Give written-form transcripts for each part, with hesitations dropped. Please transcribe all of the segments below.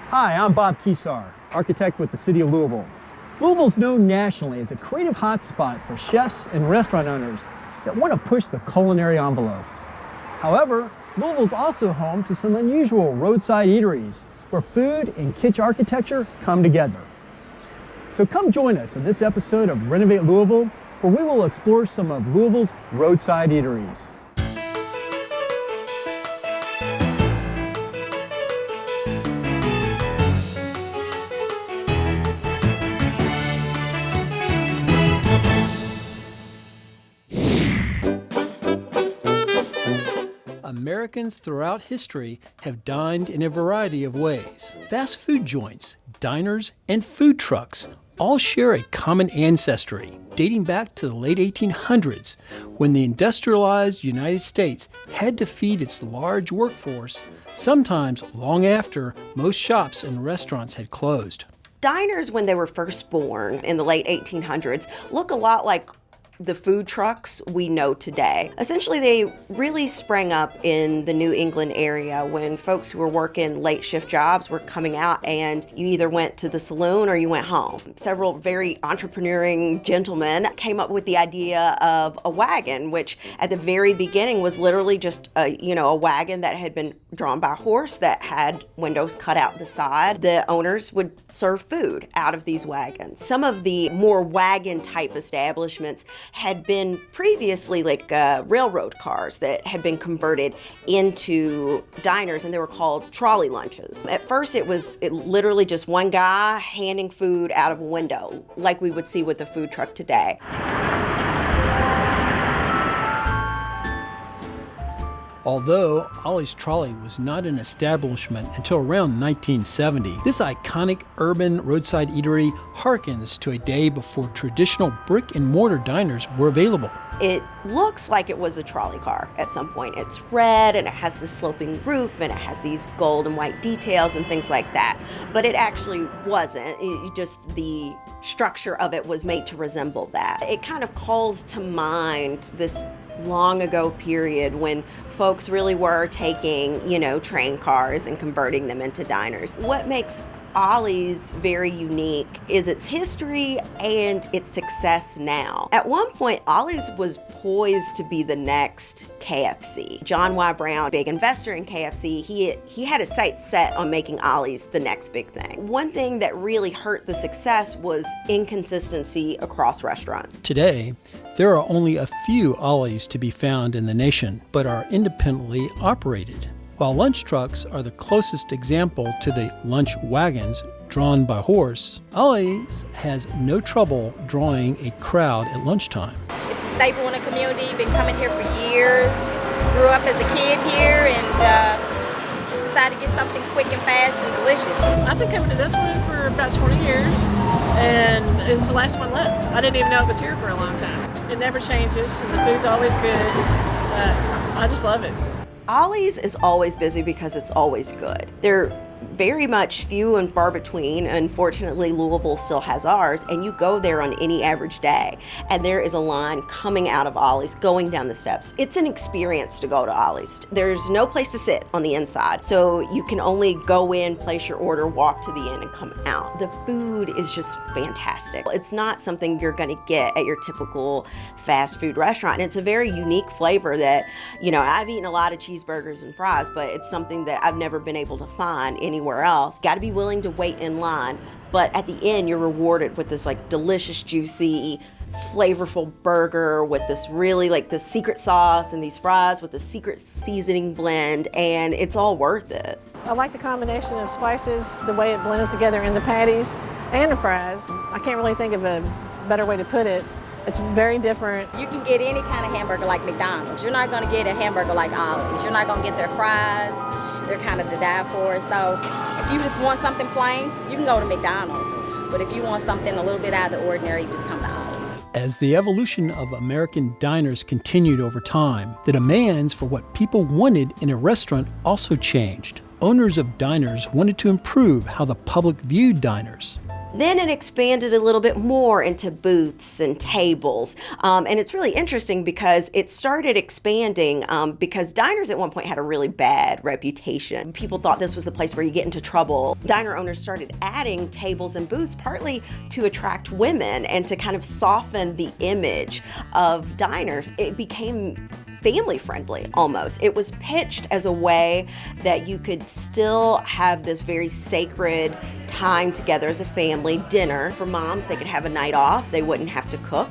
Hi, I'm Bob Keesaer, architect with the City of Louisville. Louisville's known nationally as a creative hotspot for chefs and restaurant owners that want to push the culinary envelope. However, Louisville's also home to some unusual roadside eateries where food and kitsch architecture come together. So come join us in this episode of Renovate Louisville, where we will explore some of Louisville's roadside eateries. Americans throughout history have dined in a variety of ways. Fast food joints, diners, and food trucks all share a common ancestry, dating back to the late 1800s, when the industrialized United States had to feed its large workforce, sometimes long after most shops and restaurants had closed. Diners, when they were first born in the late 1800s, look a lot like the food trucks we know today. Essentially, they really sprang up in the New England area when folks who were working late shift jobs were coming out, and you either went to the saloon or you went home. Several very entrepreneuring gentlemen came up with the idea of a wagon, which at the very beginning was literally just a wagon that had been drawn by a horse that had windows cut out the side. The owners would serve food out of these wagons. Some of the more wagon type establishments had been previously like railroad cars that had been converted into diners, and they were called trolley lunches. At first it literally just one guy handing food out of a window, like we would see with a food truck today. Although Ollie's Trolley was not an establishment until around 1970, this iconic urban roadside eatery harkens to a day before traditional brick and mortar diners were available. It looks like it was a trolley car at some point. It's red and it has the sloping roof and it has these gold and white details and things like that. But it actually wasn't. Just the structure of it was made to resemble that. It kind of calls to mind this long ago period when folks really were taking, train cars and converting them into diners. What makes Ollie's very unique is its history and its success now. At one point, Ollie's was poised to be the next KFC. John Y. Brown, big investor in KFC, he had his sights set on making Ollie's the next big thing. One thing that really hurt the success was inconsistency across restaurants. Today, there are only a few Ollie's to be found in the nation, but are independently operated. While lunch trucks are the closest example to the lunch wagons drawn by horse, Ollie's has no trouble drawing a crowd at lunchtime. It's a staple in the community, been coming here for years, grew up as a kid here, and just decided to get something quick and fast and delicious. I've been coming to this one for about 20 years, and it's the last one left. I didn't even know it was here for a long time. It never changes, and the food's always good. I just love it. Ollie's is always busy because it's always good. They're very much few and far between. Unfortunately, Louisville still has ours, and you go there on any average day, and there is a line coming out of Ollie's, going down the steps. It's an experience to go to Ollie's. There's no place to sit on the inside, so you can only go in, place your order, walk to the end, and come out. The food is just fantastic. It's not something you're gonna get at your typical fast food restaurant, and it's a very unique flavor that, I've eaten a lot of cheeseburgers and fries, but it's something that I've never been able to find anywhere else. Got to be willing to wait in line, but at the end you're rewarded with this delicious, juicy, flavorful burger with this really the secret sauce and these fries with the secret seasoning blend, and it's all worth it. I like the combination of spices, the way it blends together in the patties and the fries. I can't really think of a better way to put it. It's very different. You can get any kind of hamburger like McDonald's. You're not going to get a hamburger like Ollie's. You're not going to get their fries. They're kind of to die for. So if you just want something plain, you can go to McDonald's. But if you want something a little bit out of the ordinary, you just come to Ollie's. As the evolution of American diners continued over time, the demands for what people wanted in a restaurant also changed. Owners of diners wanted to improve how the public viewed diners. Then it expanded a little bit more into booths and tables. And it's really interesting because it started expanding because diners at one point had a really bad reputation. People thought this was the place where you get into trouble. Diner owners started adding tables and booths partly to attract women and to kind of soften the image of diners. It became family friendly almost. It was pitched as a way that you could still have this very sacred time together as a family, dinner. For moms, they could have a night off, they wouldn't have to cook,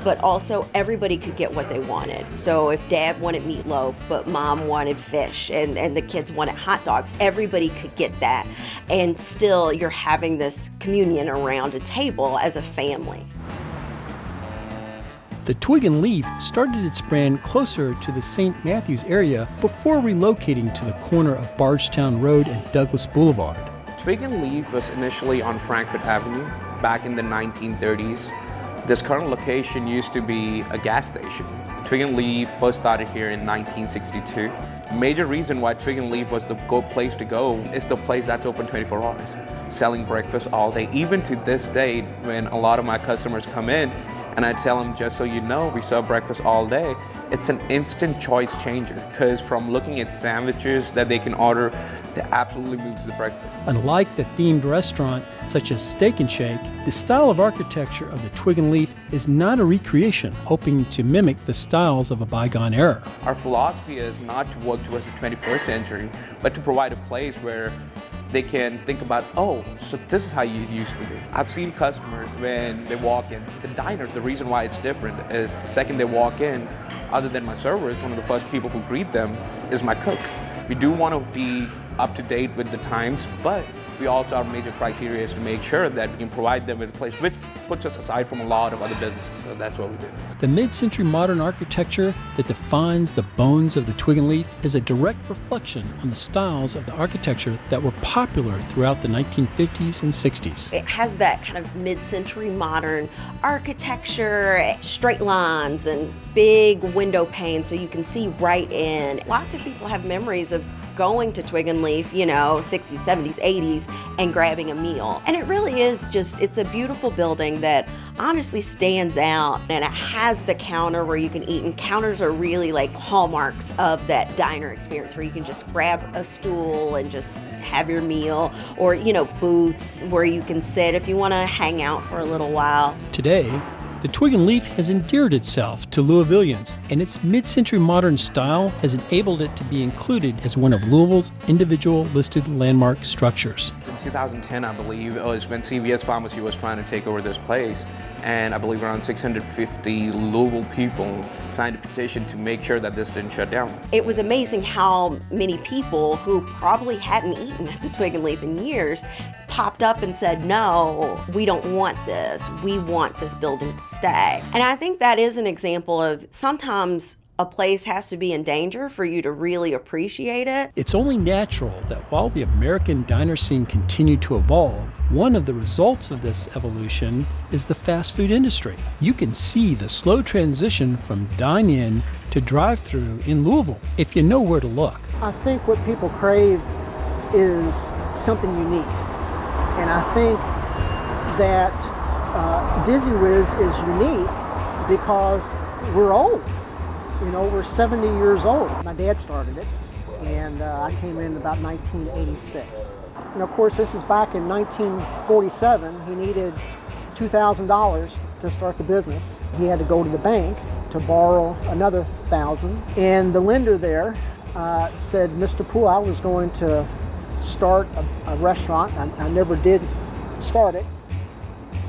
but also everybody could get what they wanted. So if dad wanted meatloaf, but mom wanted fish, and the kids wanted hot dogs, everybody could get that. And still you're having this communion around a table as a family. The Twig and Leaf started its brand closer to the St. Matthews area before relocating to the corner of Bardstown Road and Douglas Boulevard. Twig and Leaf was initially on Frankfurt Avenue back in the 1930s. This current location used to be a gas station. Twig and Leaf first started here in 1962. Major reason why Twig and Leaf was the good place to go is the place that's open 24 hours, selling breakfast all day. Even to this day, when a lot of my customers come in, and I tell them, just so you know, we serve breakfast all day. It's an instant choice changer, because from looking at sandwiches that they can order, they absolutely move to the breakfast. Unlike the themed restaurant, such as Steak and Shake, the style of architecture of the Twig and Leaf is not a recreation, hoping to mimic the styles of a bygone era. Our philosophy is not to work towards the 21st century, but to provide a place where they can think about, oh, so this is how you used to be. I've seen customers when they walk in, the diner, the reason why it's different is the second they walk in, other than my servers, one of the first people who greet them is my cook. We do want to be up to date with the times, but we also have major criteria is to make sure that we can provide them with a place which puts us aside from a lot of other businesses, so that's what we do. The mid-century modern architecture that defines the bones of the Twig and Leaf is a direct reflection on the styles of the architecture that were popular throughout the 1950s and 60s. It has that kind of mid-century modern architecture, straight lines and big window panes so you can see right in. Lots of people have memories of going to Twig and Leaf, 60s, 70s, 80s, and grabbing a meal. And it really is it's a beautiful building that honestly stands out, and it has the counter where you can eat, and counters are really like hallmarks of that diner experience where you can just grab a stool and just have your meal, or, booths where you can sit if you want to hang out for a little while. Today, the Twig and Leaf has endeared itself to Louisvillians, and its mid-century modern style has enabled it to be included as one of Louisville's individual listed landmark structures. In 2010, I believe, it was when CVS Pharmacy was trying to take over this place, and I believe around 650 Louisville people signed a petition to make sure that this didn't shut down. It was amazing how many people who probably hadn't eaten at the Twig and Leaf in years popped up and said, no, we don't want this. We want this building to stay. And I think that is an example of sometimes a place has to be in danger for you to really appreciate it. It's only natural that while the American diner scene continued to evolve, one of the results of this evolution is the fast food industry. You can see the slow transition from dine-in to drive-through in Louisville if you know where to look. I think what people crave is something unique. And I think that Dizzy Whizz is unique because we're old. We're 70 years old. My dad started it, and I came in about 1986. And of course, this is back in 1947. He needed $2,000 to start the business. He had to go to the bank to borrow another $1,000. And the lender there said, Mr. Poole, I was going to start a restaurant. I never did start it.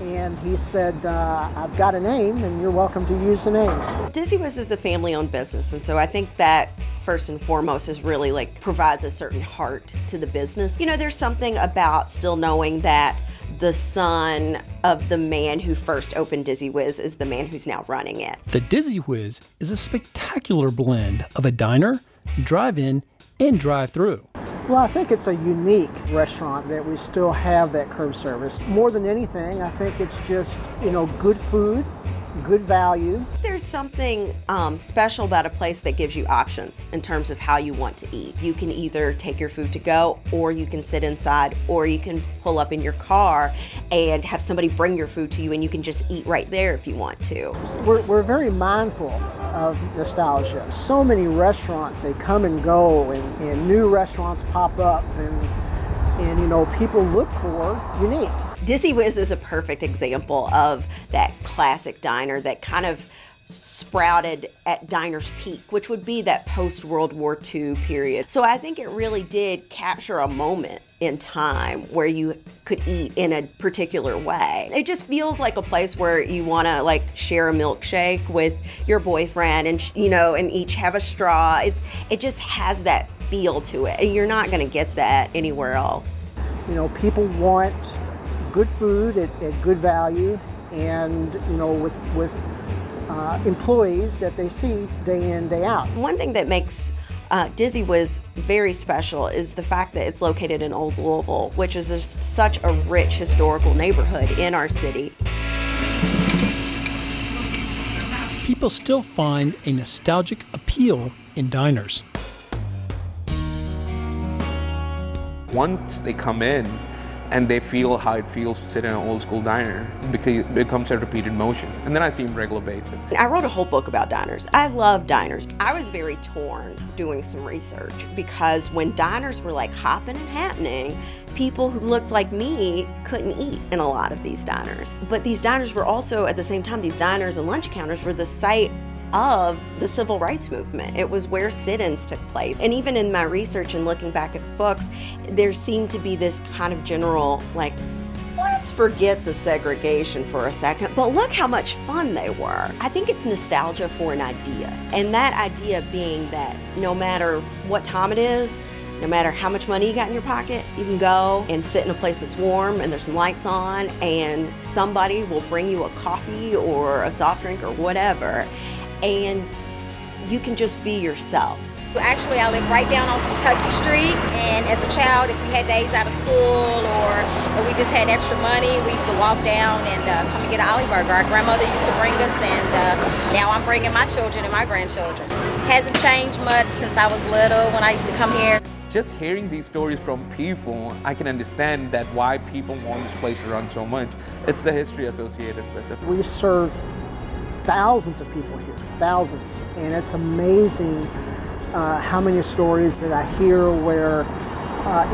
And he said, I've got a name and you're welcome to use the name. Dizzy Whizz is a family-owned business, and so I think that first and foremost is really provides a certain heart to the business. There's something about still knowing that the son of the man who first opened Dizzy Whizz is the man who's now running it. The Dizzy Whizz is a spectacular blend of a diner, drive-in, and drive-through. Well, I think it's a unique restaurant that we still have that curb service. More than anything, I think it's just, good food good value. There's something special about a place that gives you options in terms of how you want to eat. You can either take your food to go, or you can sit inside, or you can pull up in your car and have somebody bring your food to you, and you can just eat right there if you want to. We're very mindful of nostalgia. So many restaurants, they come and go, and new restaurants pop up, and you know, people look for unique. Dizzy Whizz is a perfect example of that classic diner that kind of sprouted at Diner's peak, which would be that post-World War II period. So I think it really did capture a moment in time where you could eat in a particular way. It just feels like a place where you want to like share a milkshake with your boyfriend, and you know, and each have a straw. It just has that feel to it, and you're not going to get that anywhere else. You know, people want good food at good value, and you know, with employees that they see day in, day out. One thing that makes Dizzy Whizz very special is the fact that it's located in Old Louisville, which is such a rich historical neighborhood in our city. People still find a nostalgic appeal in diners. Once they come in and they feel how it feels to sit in an old school diner, because it becomes a repeated motion. And then I see them on a regular basis. I wrote a whole book about diners. I love diners. I was very torn doing some research, because when diners were like hopping and happening, people who looked like me couldn't eat in a lot of these diners. But these diners were also, at the same time, these diners and lunch counters were the site of the civil rights movement. It was where sit-ins took place. And even in my research and looking back at books, there seemed to be this kind of general, like, let's forget the segregation for a second, but look how much fun they were. I think it's nostalgia for an idea. And that idea being that no matter what time it is, no matter how much money you got in your pocket, you can go and sit in a place that's warm and there's some lights on, and somebody will bring you a coffee or a soft drink or whatever, and you can just be yourself. Actually, I live right down on Kentucky Street, and as a child, if we had days out of school or we just had extra money, we used to walk down and come and get an Ollie burger. Our grandmother used to bring us, and now I'm bringing my children and my grandchildren. Hasn't changed much since I was little when I used to come here. Just hearing these stories from people, I can understand that why people want this place to run so much. It's the history associated with it. We serve thousands of people here, thousands, and it's amazing how many stories that I hear where,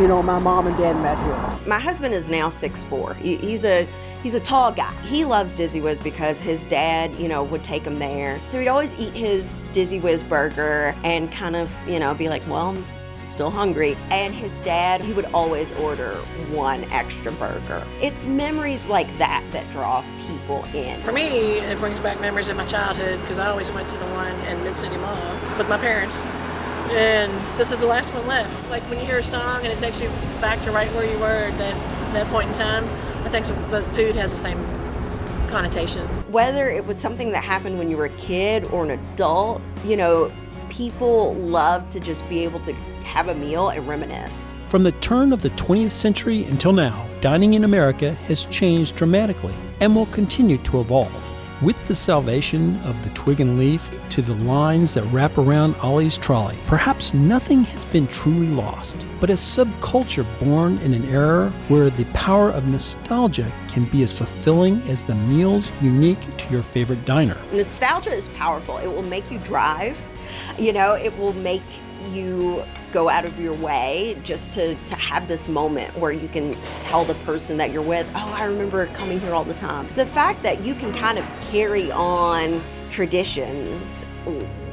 you know, my mom and dad met here. My husband is now 6'4". He's a tall guy. He loves Dizzy Whizz because his dad, you know, would take him there. So he'd always eat his Dizzy Whizz burger and kind of, you know, be like, well, I'm still hungry. And his dad, he would always order one extra burger. It's memories like that that draw people in. For me, it brings back memories of my childhood, because I always went to the one in Mid-City Mall with my parents. And this is the last one left. Like when you hear a song and it takes you back to right where you were at that point in time, I think the food has the same connotation. Whether it was something that happened when you were a kid or an adult, you know, people love to just be able to have a meal and reminisce. From the turn of the 20th century until now, dining in America has changed dramatically and will continue to evolve. With the salvation of the TwignLeaf to the lines that wrap around Ollie's Trolley, perhaps nothing has been truly lost, but a subculture born in an era where the power of nostalgia can be as fulfilling as the meals unique to your favorite diner. Nostalgia is powerful. It will make you drive. You know, it will make you go out of your way just to have this moment where you can tell the person that you're with, oh, I remember coming here all the time. The fact that you can kind of carry on traditions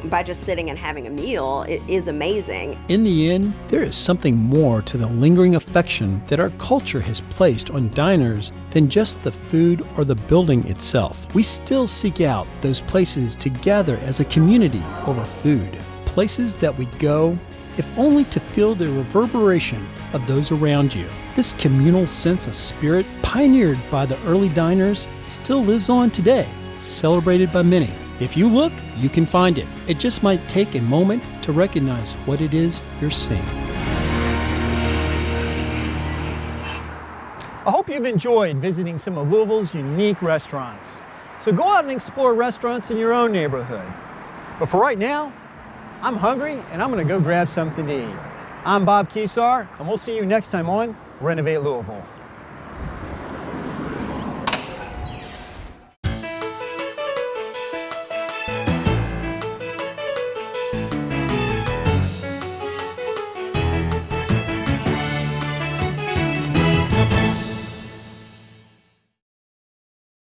by just sitting and having a meal, it is amazing. In the end, there is something more to the lingering affection that our culture has placed on diners than just the food or the building itself. We still seek out those places to gather as a community over food. Places that we go, if only to feel the reverberation of those around you. This communal sense of spirit, pioneered by the early diners, still lives on today, celebrated by many. If you look, you can find it. It just might take a moment to recognize what it is you're seeing. I hope you've enjoyed visiting some of Louisville's unique restaurants. So go out and explore restaurants in your own neighborhood. But for right now, I'm hungry and I'm gonna go grab something to eat. I'm Bob Keesaer, and we'll see you next time on Renovate Louisville.